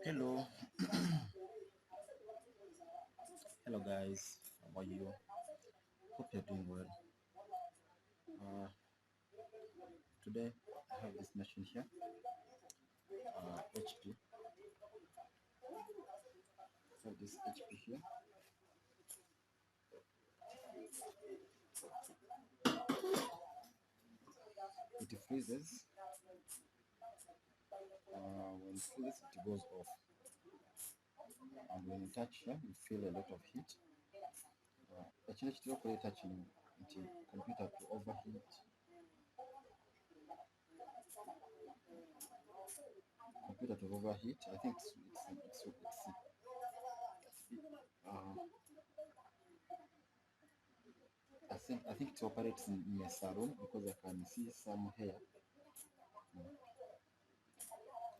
Hello, hello guys. How are you? Hope you're doing well. Uh, Today I have this machine here, HP. I have this HP here. It freezes. When it freezes, it goes off, and when you touch here, you feel a lot of heat. Ekino kitera okuleeta kino nti computer to overheat. Computer to overheat. I think uh, I think it operates in a salon because I can see some hair.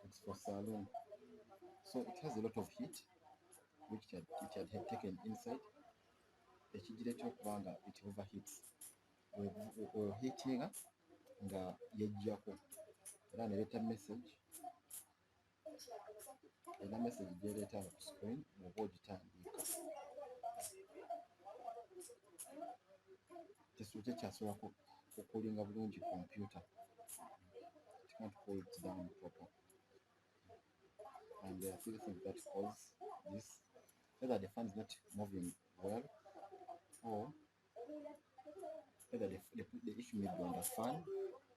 It's for salon, so it has a lot of heat which it had taken inside. Ekigireeta okuba nga it overheats. Heatinga nga yejjako era nereeta message. Era message gy'ereeta ku screen bw'oba ogitandiika. Tekyasobola kukulinga bulungi computer. It can't pull it down proper. And there are few things that cause this. Either the fan is not moving well, or either the issue may be on the fan.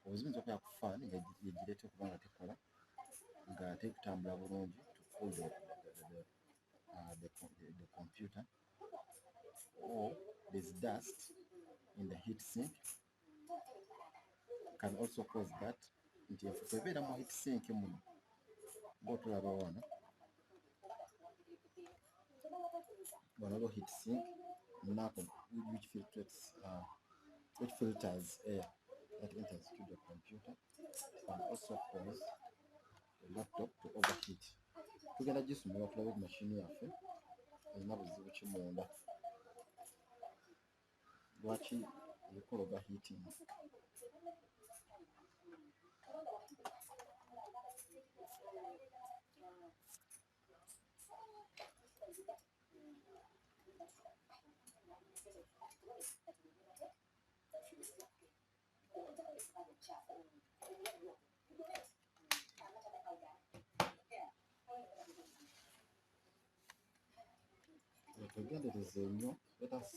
Obuyinza okubeera ku fan yegireeta okuba nga tekola nga tekutambula bulungi to cool the computer, or there's dust in the heat sink. Can also cause that. Nti enfuufu ebeera mu heat sink muno ng'otulaba wano. Waliwo heat sink nako which filters air that enters to the computer, and also cause the laptop to overheat. Tugenda gisumula tulabe ku machine yaffe erina buzibu ki munda, lwaki erikola overheating. Tugendereze nnyo. Let us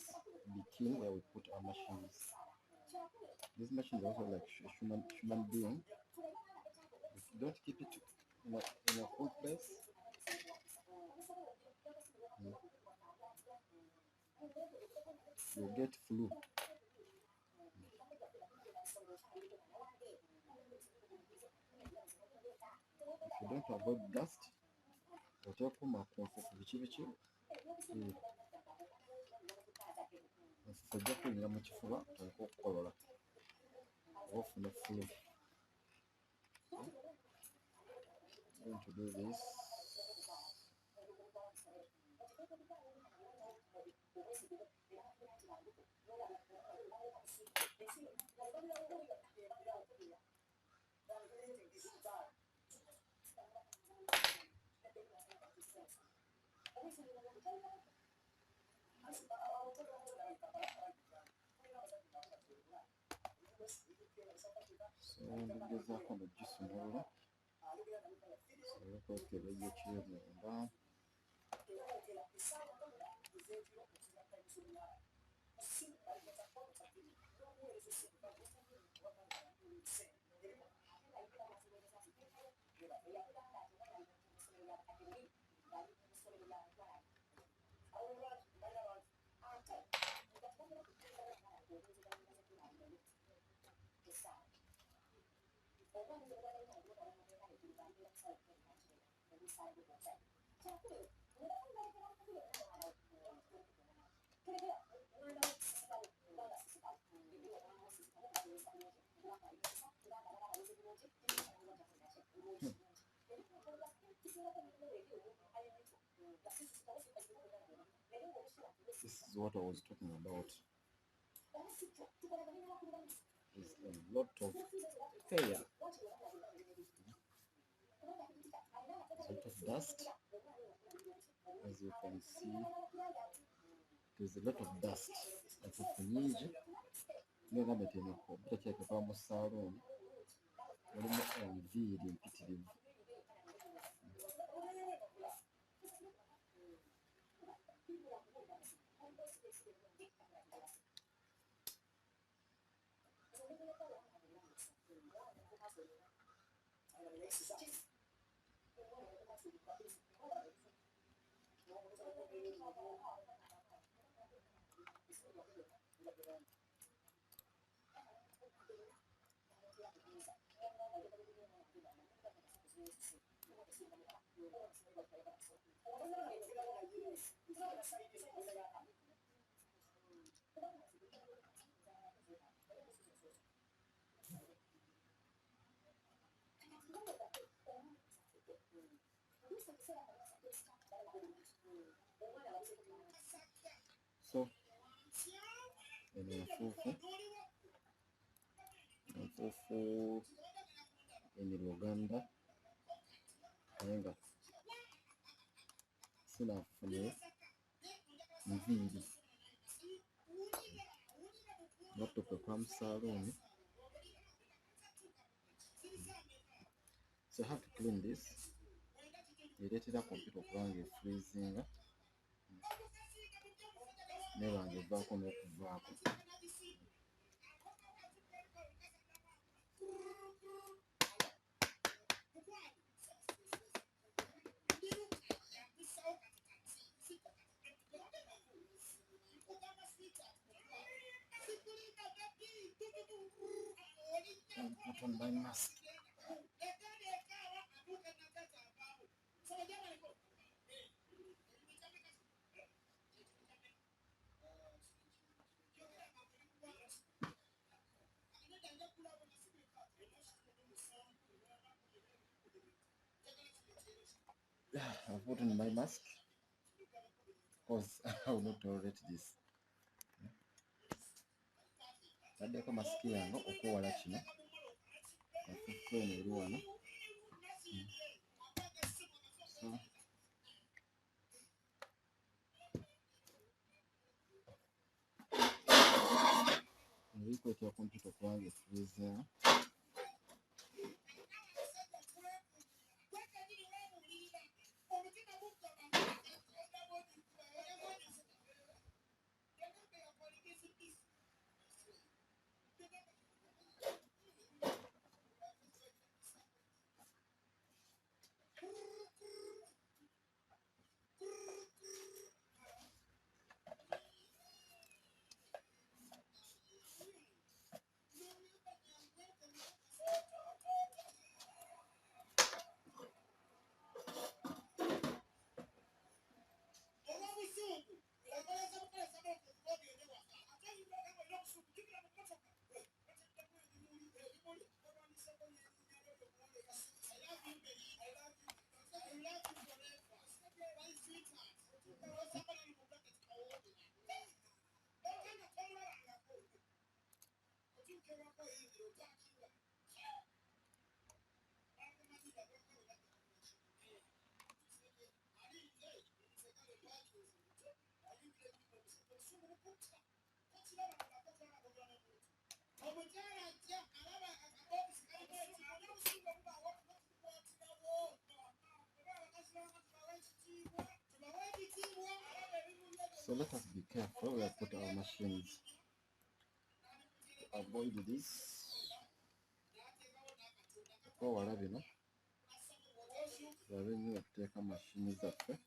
be keen where we put our machines. These machines are also like human being. If you don't keep it in a cool place, you get flu. If you don't avoid dust, oteekuma ku nfuufu biki enfuufu ejja kuyingira mu kifuba otandika okukolola oba ofune flu. I'm going to do this. So ndigezaako nogisumulula sobole okwekebejja ekiri munda. This is what I was talking about. There's a lot of hair, a lot of dust. As you can see, there's a lot of dust. Enfuufu nyingi nga beteneko butakyeka kuba mu saaluuni, mulimu enviiri empitirivu. So eno enfuufu emiroganda naye nga sinafune nviiri batokekwa mu saaluuni. So I have to clean this. Ereetera computer okuba nga efreezinga neba nga evaako n'okuvaako. And put on my mask. I've put on my mask because I will not tolerate this. Taddeko masiki yange okwewala kino. Enfuufu eno eri wano. Ebikwetera computer okuba nga efreezinga. So let us be careful where we put our machines to avoid this. Okwewala bino tulabe nnyo okuteeka mashini zaffe.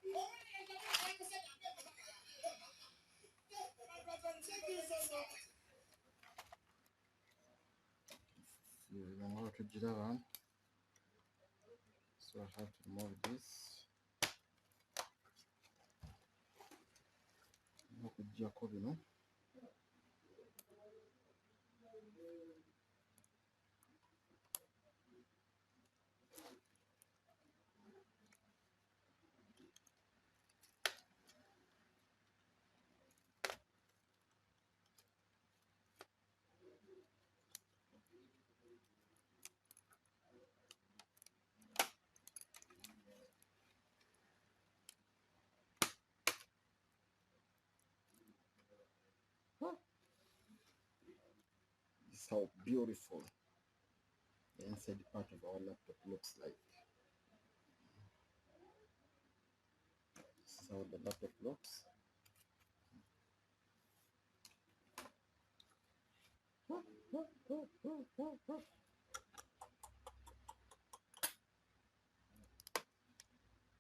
So I have to remove this. Jacobino. This is how beautiful the inside part of our laptop looks like. This is how the laptop looks.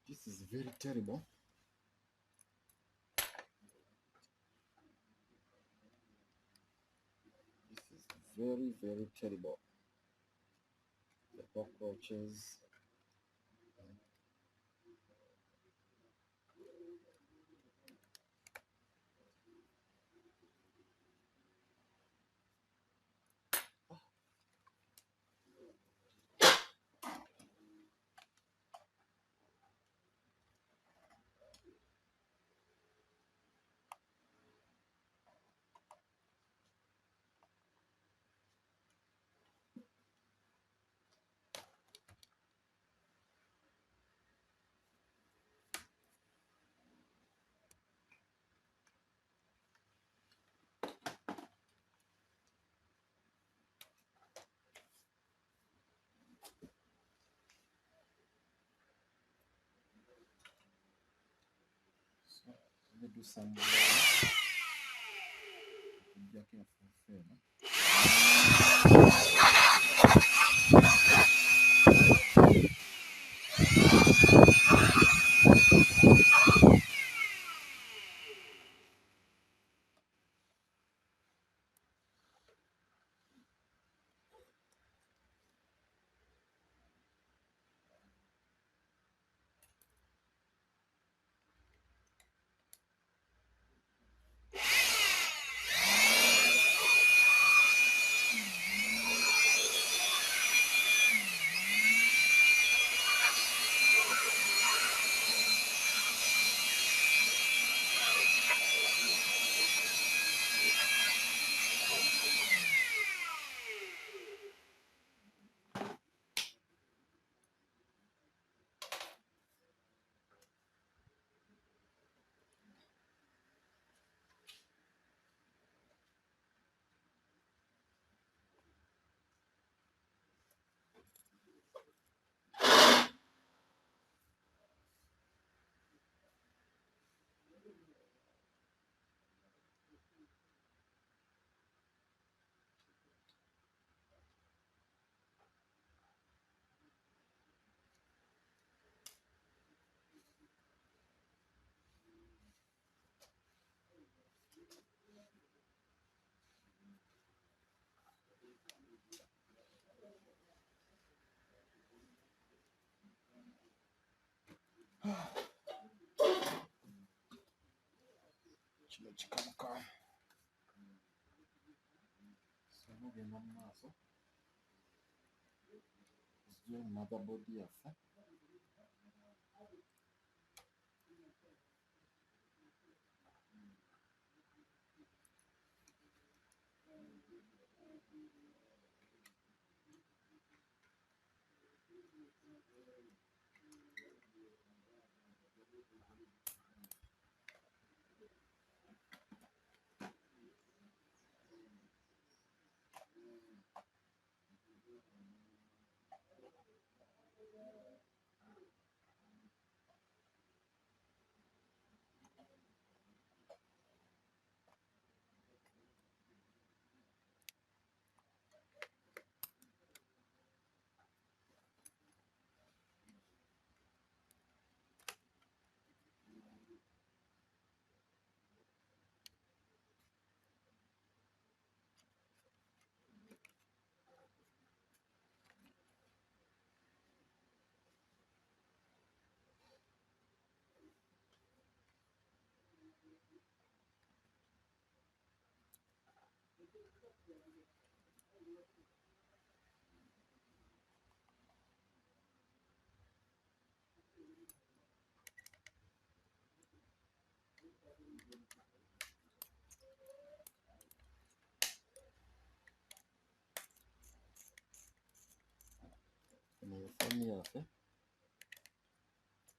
This is very terrible. This is very, very terrible. The cockroaches. So let me do some jacking for favor. Chikamuka. So moving on maso. It's doing motherboard here. yaffe,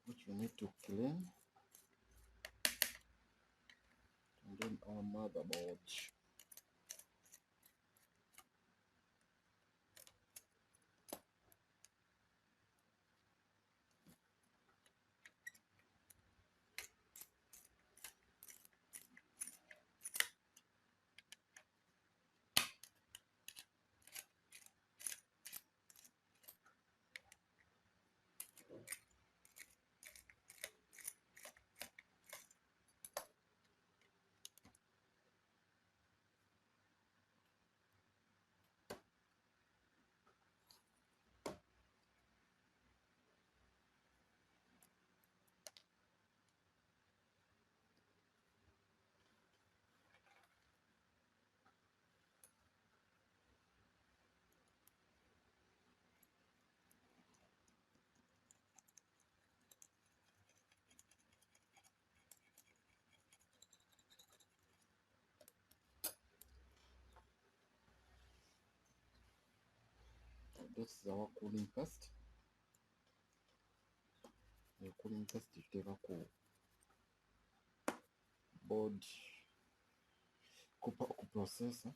which we need to clean, and then our motherboard. This is our cooling paste. The cooling paste tuteeka ku board ku processor.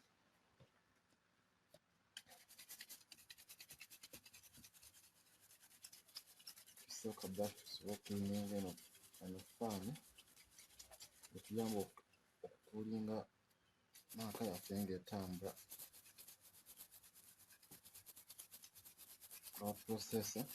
Tusooka tusobola okulininga eno faani etuyamba okukulinga maaka yaffe ng'etambula. Our processor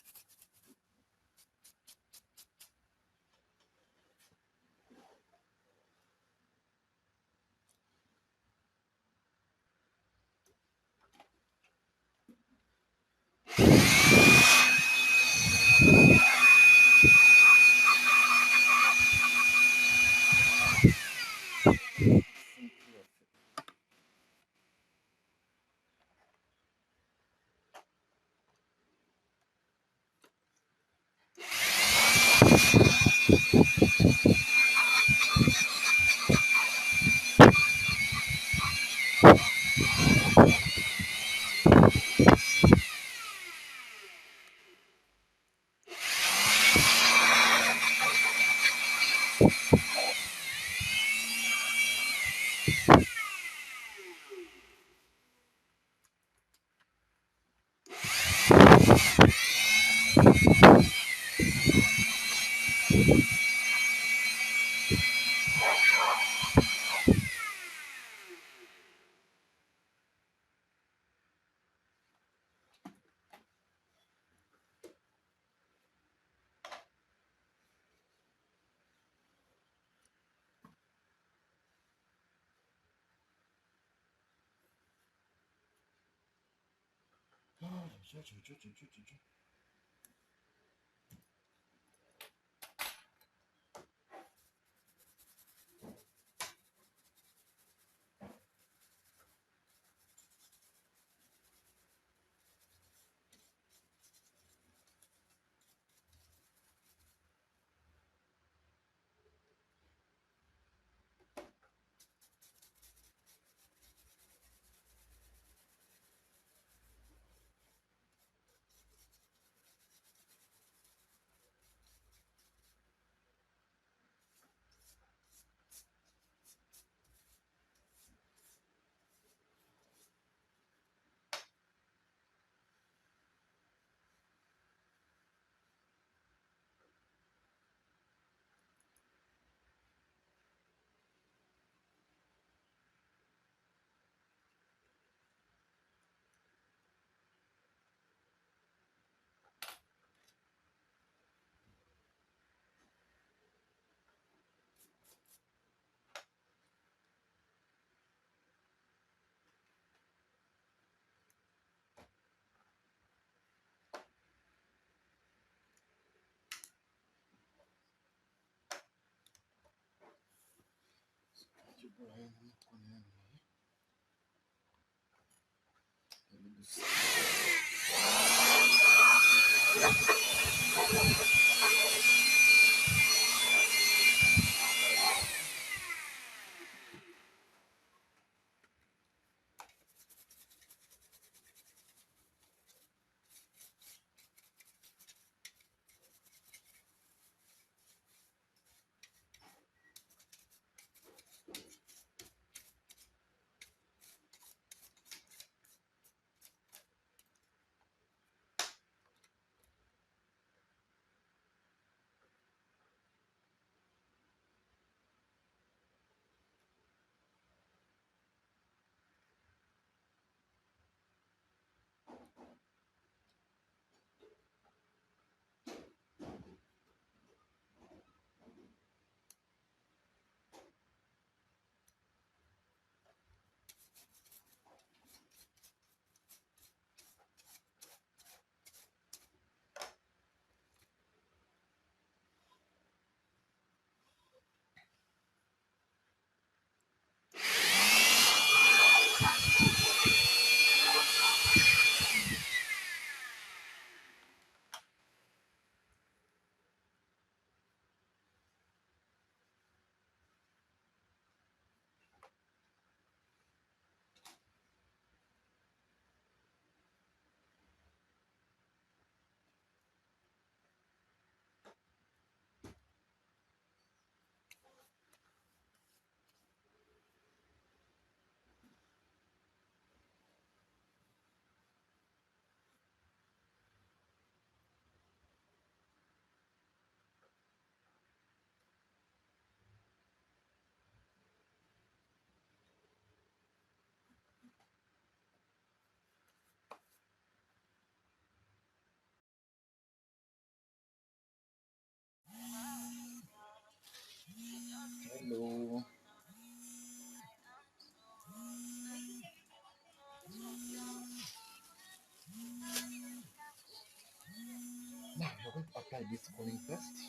this cooling paste.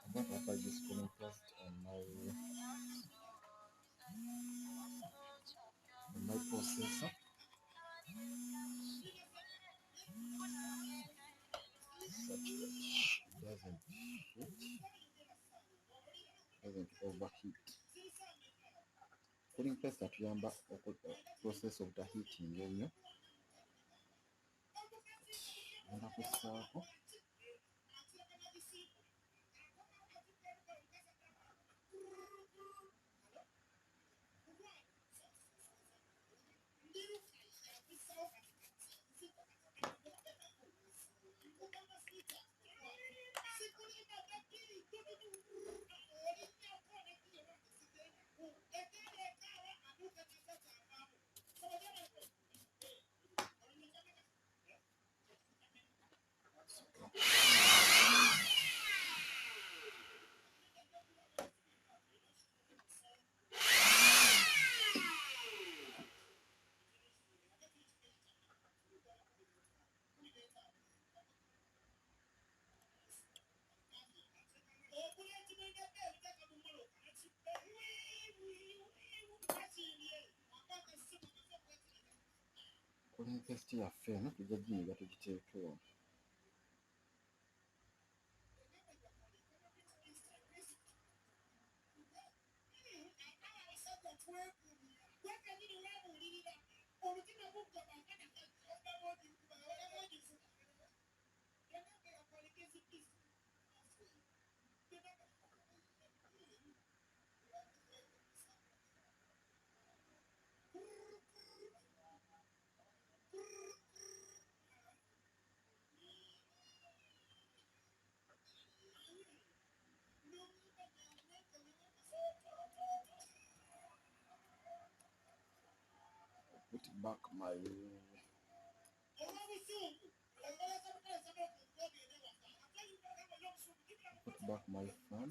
I'm going to apply this cooling paste on my processor. Such that doesn't overheat. Cooling paste atuyamba process obutaheating ennyo. Ngenda kussaako cooling paste yaffe eno tujja ginyiga tugiteeke wano. Put back my fan.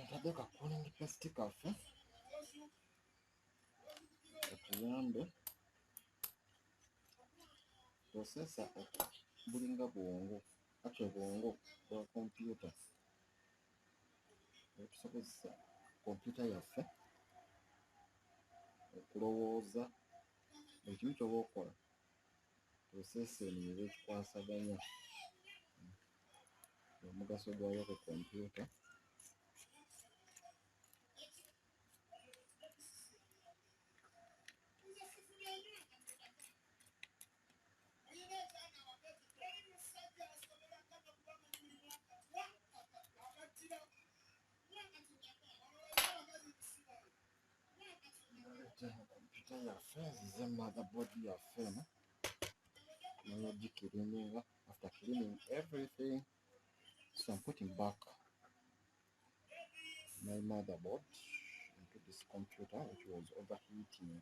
Ntadde ka cooling paste kaffe katuyambe processor bulinga bwongo ate bwongo bwa kompyuta etusobozesa kompyuta yaffe okulowooza buli kimu kyoba okola processor eno eba ekikwasaganya omugaso gwayo ku kompyuta. Kompyuta yaffe nzize motherboard yaffe eno nayo gicleaninga. After cleaning everything, so I'm putting back my motherboard into this computer which was overheating.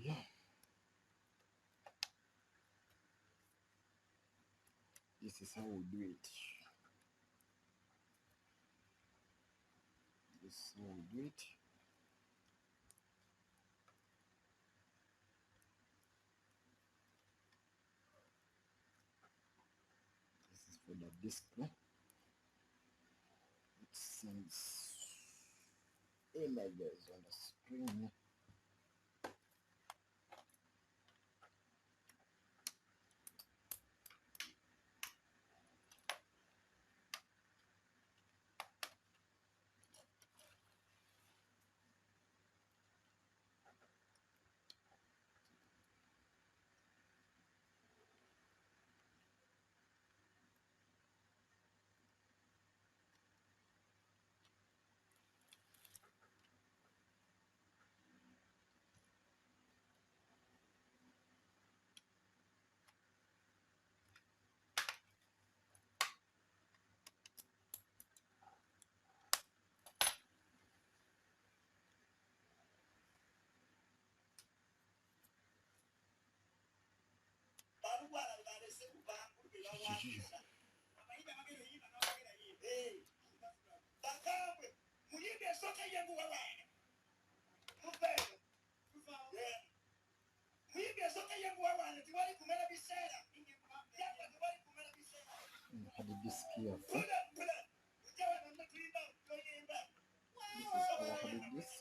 Yeah. This is how we do it. This is how we do it. This is for the display. It sends images on the screen. Had a disk here. This is our hard disk.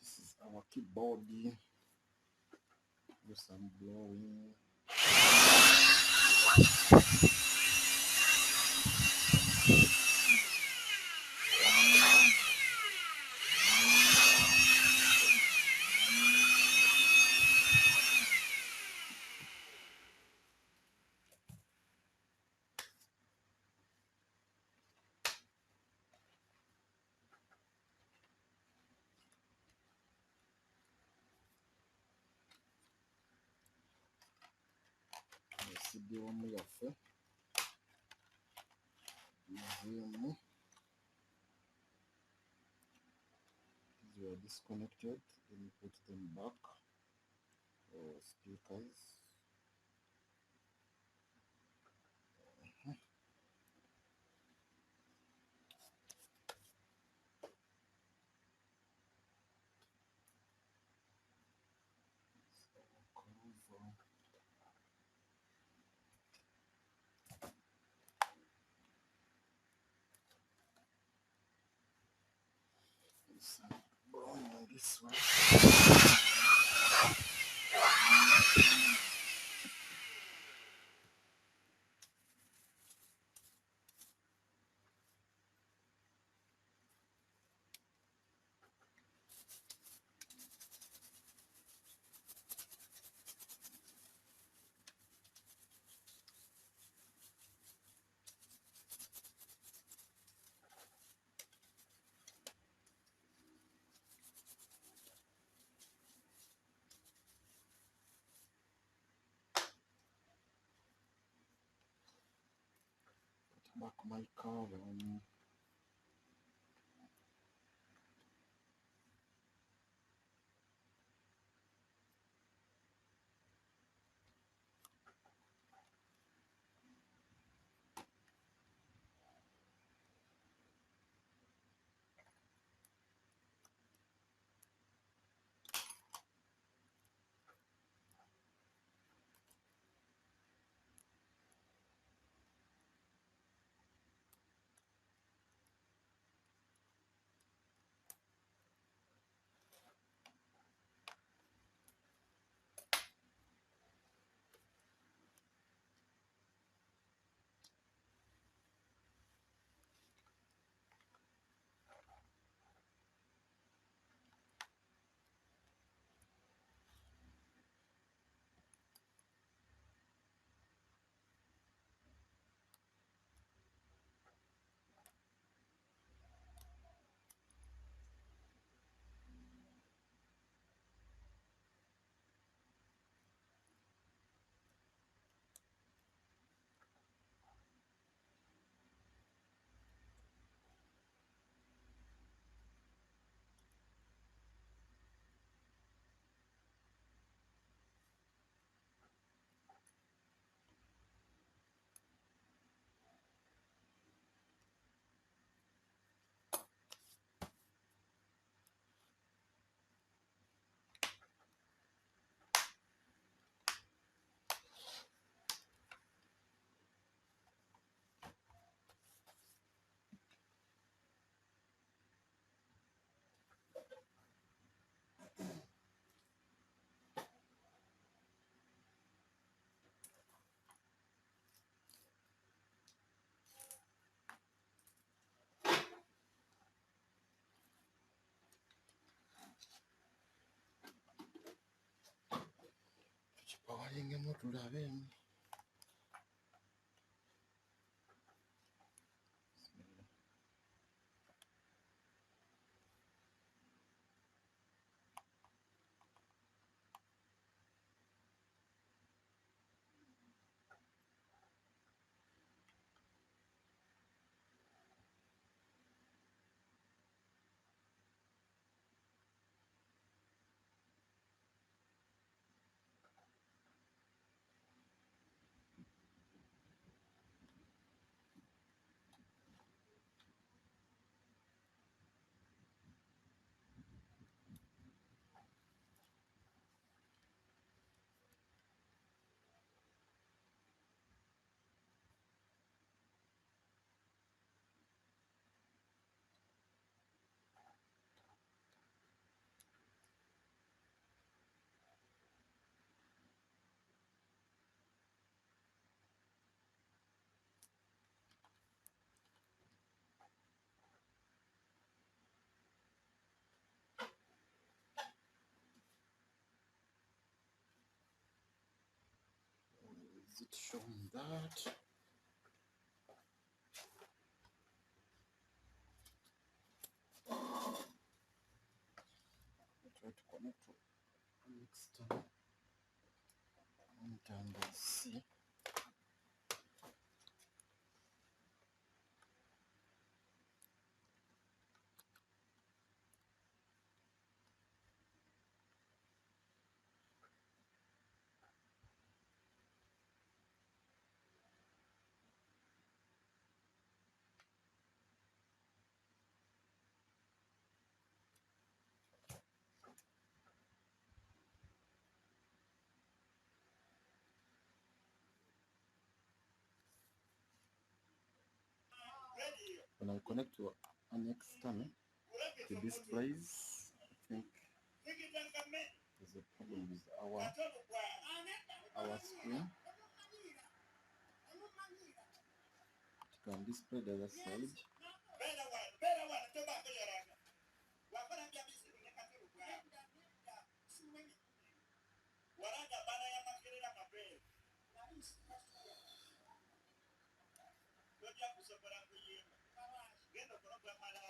This is our keyboard. Do some blowing. CD wamu yaffe izeemu. These were disconnected, then we put them back for speakers. Cover. some blowing on this one. Put back my column. Tukipawalingemu tulabe. Is it showing that? Try to connect to an external monitor and let's see. When I connect to an external, the displays. I think there's a problem with our screen. It can display the other side.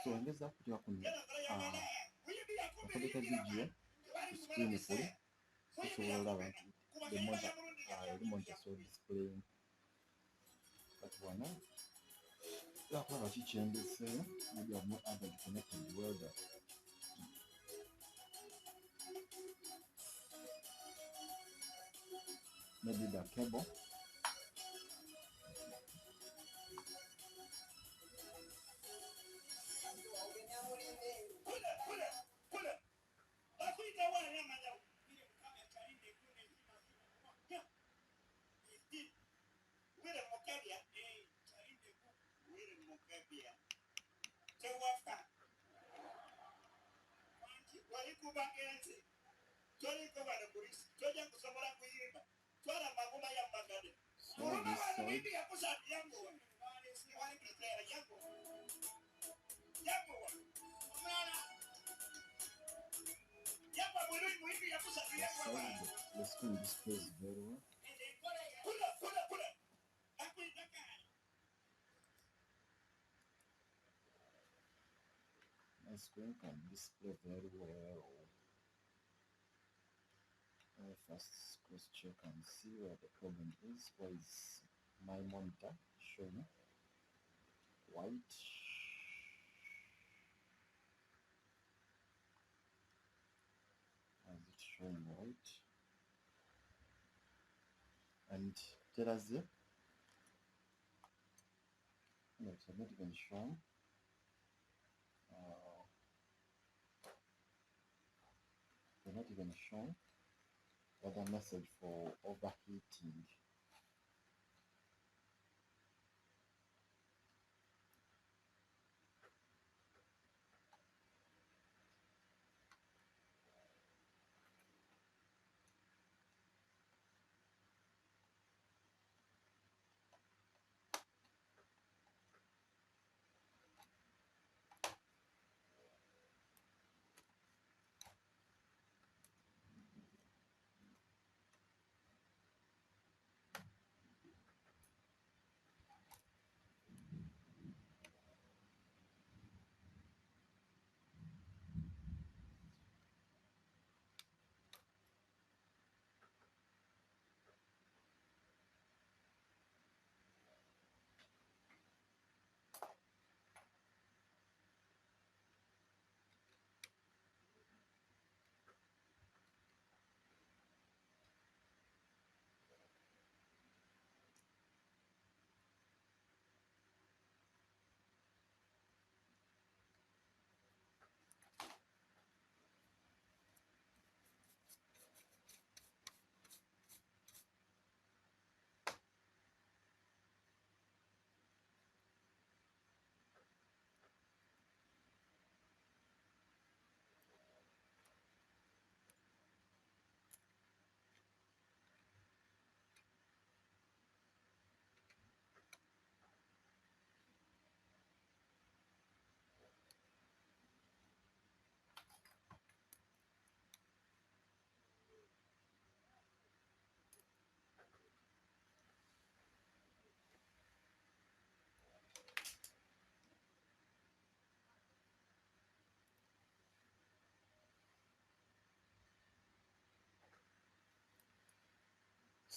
So ngeza kutya kuno akabeka video ku screen kuli kusobola olaba nti the monitor so displaying but wano yakulaba kikyembeseeyo maybe I've not added connected welder. Maybe the cable. So this side. The screen displays very well. My screen can display very well. First cross check and see where the problem is. Why is my monitor showing white? Why is it showing white? And tell us there. No, it's not even showing. They're not even showing other message for overheating.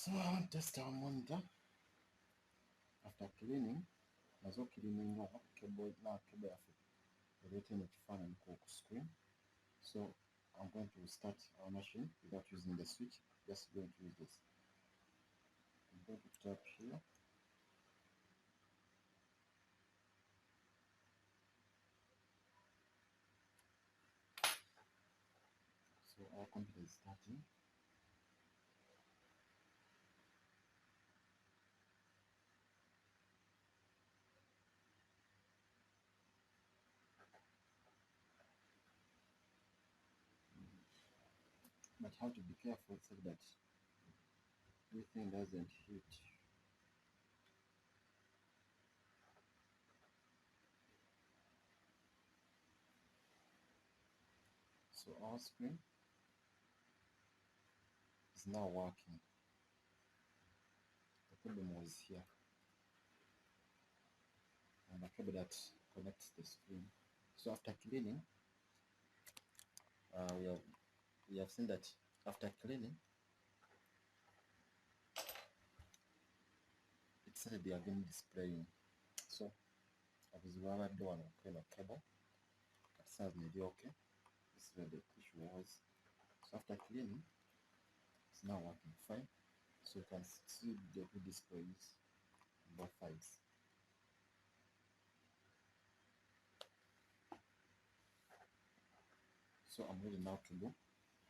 So I want to test our monitor after cleaning. As well cleaning now cable relating it fan and cook screen. So I'm going to start our machine without using the switch. Just going to use this. I'm going to tap here. So our computer is starting. but you have to be careful so that everything doesn't hit. So our screen is now working. The problem was here, and the cable that connects the screen. So after cleaning, we have seen that after cleaning, it started again displaying. So obviously babadde wano okukema cable kati saazi neri okay. This is where the issue was. So after cleaning, it's now working fine. So you can see the two displays on both sides. So I'm ready now to go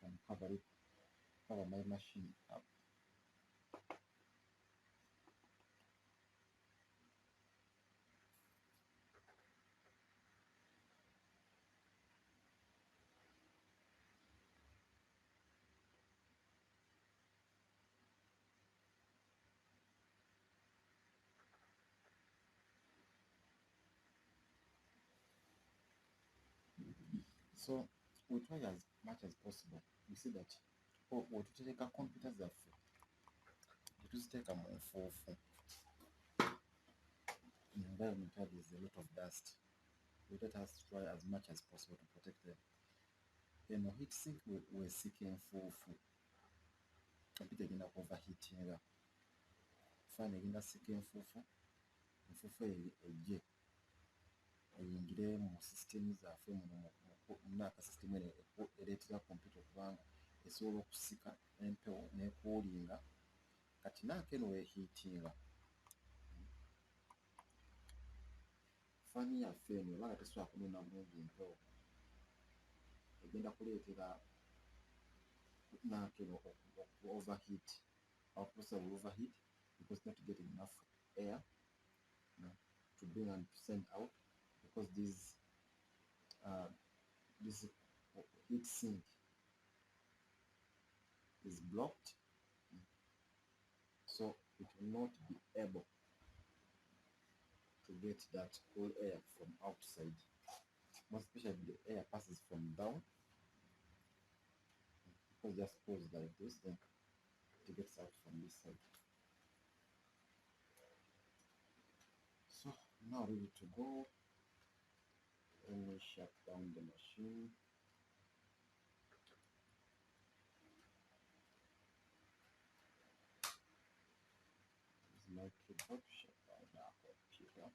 and cover my machine up. So we try as much as possible. You see that wetutereka computer zaffe tetuziteeka mu nfuufu in an environment where there is a lot of dust. We let us try as much as possible to protect them. Eno heat sink weesiika enfuufu computer egenda ku overheatinga. Fine egenda siika enfuufu eyo ejje eyingire mu system zaffe munaaka system eno ereetera computer okubanga esobola okusika empewo n'ekuulinga kati naaka eno weehiitinga fani yaffe eno ebanga tesobola kunona bulungi empewo egenda kuleetera naaka eno overheat. Our processor will overheat because it's not getting enough air to bring and to send out because this heat sink is blocked, so it will not be able to get that cool air from outside. Most especially the air passes from down because just close like this, then it gets out from this side. So now ready to go. Let me shut down the machine. This is my keyboard. Shut down the computer.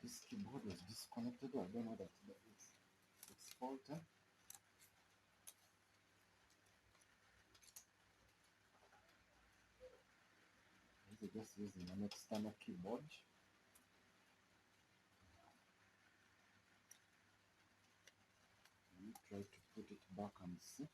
This keyboard was disconnected. I don't know that it's faulty. we're just using an external keyboard. We try to put it back and see.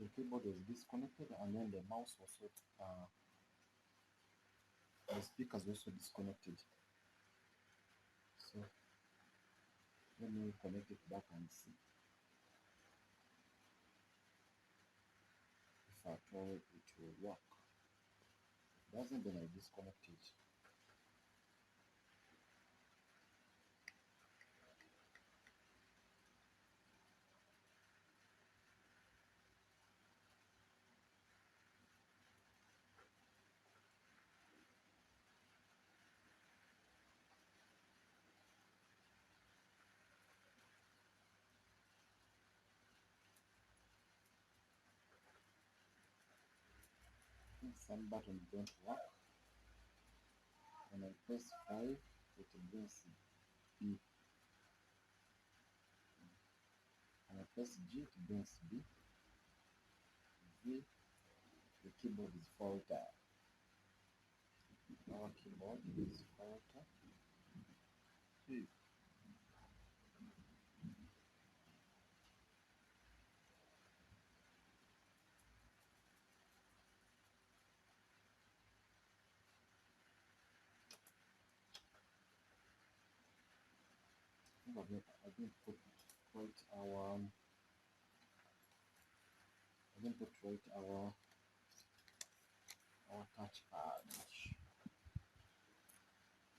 The keyboard was disconnected, and then the mouse also, the speakers also disconnected. So let me connect it back and see if at all it will work. If it doesn't, then I disconnect it. Some buttons don't work. When I press 5, it brings B. When I press G, it brings B. V, the keyboard is faulty. Our keyboard is faulty. Hey. I didn't put right our touchpad.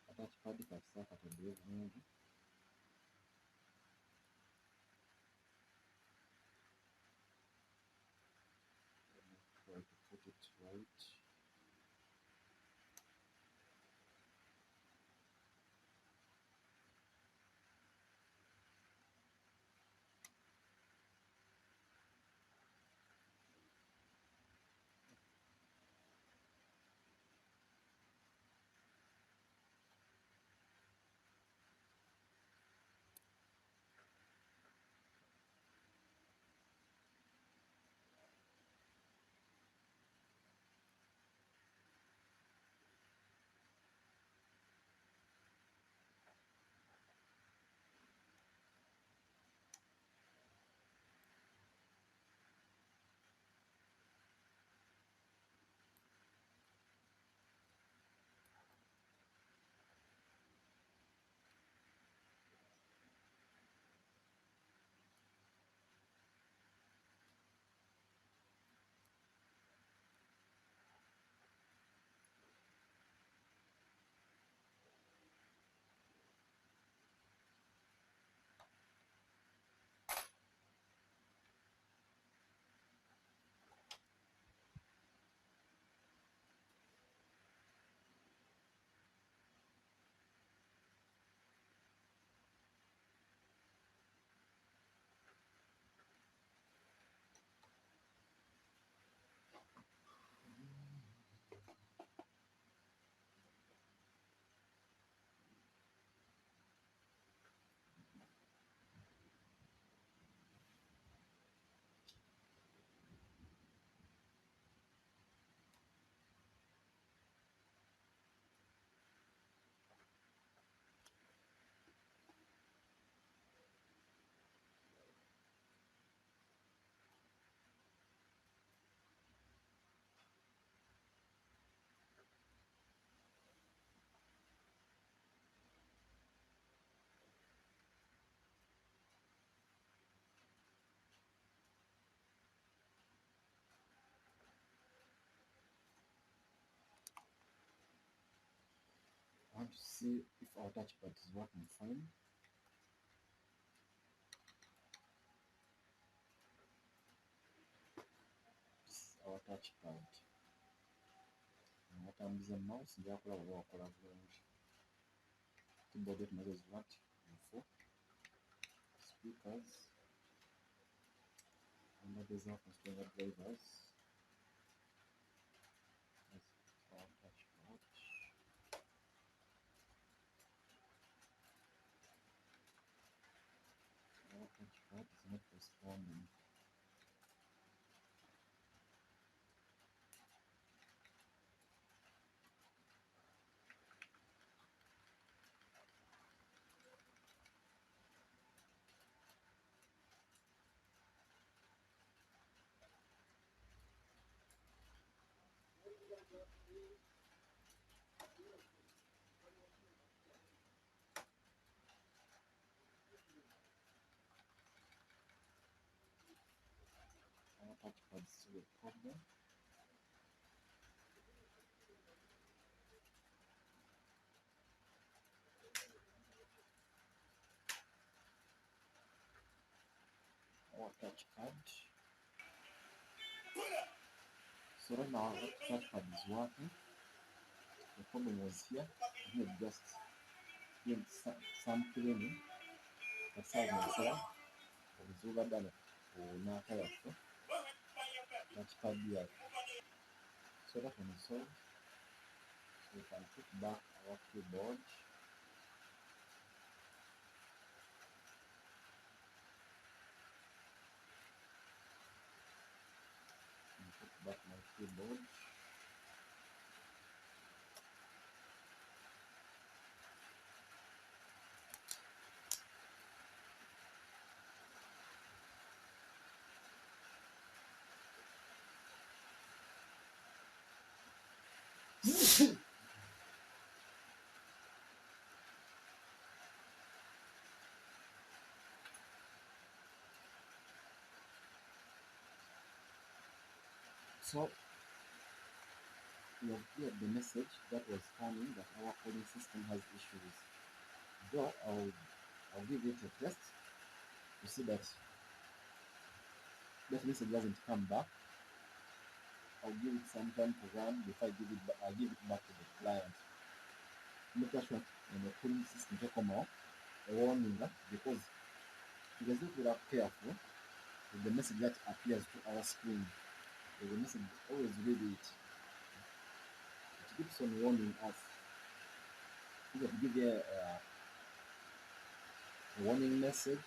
A touchpad kasisa katadde bulungi. Let me try to put it right. I want to see if our touchpad is working fine. This is our touchpad. Watambuza mouse njakola bwe wakola bulungi. keyboard yetu nazo what info speakers under the zone controller drivers as our touchpad. Our touchpad is not responding. Our touchpad is still a problem. Our touchpad. So right now our touchpad is working. The problem was here. We had just did some cleaning. That's how we saw obuzuuba ddala onaaka yaffe touchpad yaffe. So that one is solved. So we can put back our keyboard. And put back my keyboard. So we have cleared the message that was coming that our coding system has issues. Though I'll give it a test to see that that message doesn't come back. I'll give it some time to run before I'll give it back to the client. Make sure the coding system to come out a warning because if we are careful with the message that appears to our screen, the message always read it. It keeps on warning us. You can give you a warning message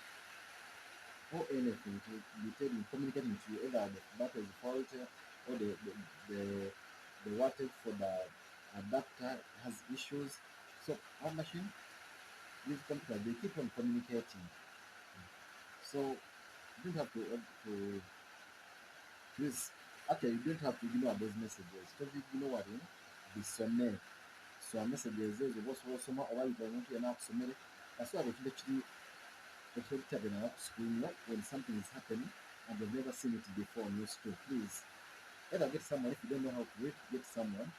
or anything to be telling, communicating to you either the battery is faulty or the wattage for the adapter has issues. So our machine, this computer, they keep on communicating. So you don't have to this actually you don't have to ignore those messages because you know what bisome so messages ezo bosobola osoma oba omuntu yena akusomere asobola ekintu ekiri kitabena ku screen when something is happening and they've never seen it before on your screen. Please either get someone, if you don't know how to read, get someone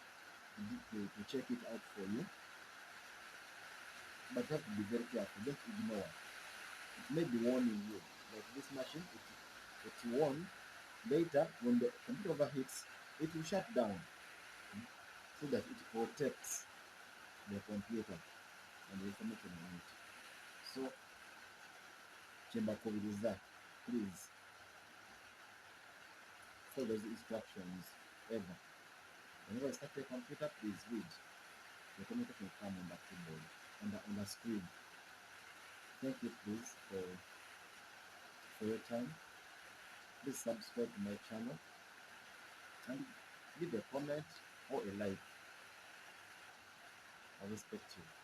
to check it out for you, but you have to be very careful. Don't ignore it. It may be warning you, like this machine, it warn later when the computer overheats, it will shut down so that it protects the computer and the information on it. So kyembakubiriza, please follow those instructions ever. Whenever you start a computer, please read. The communication will come on the keyboard, on the screen. Thank you please for your time. Please subscribe to my channel and leave a comment or a like. I respect you.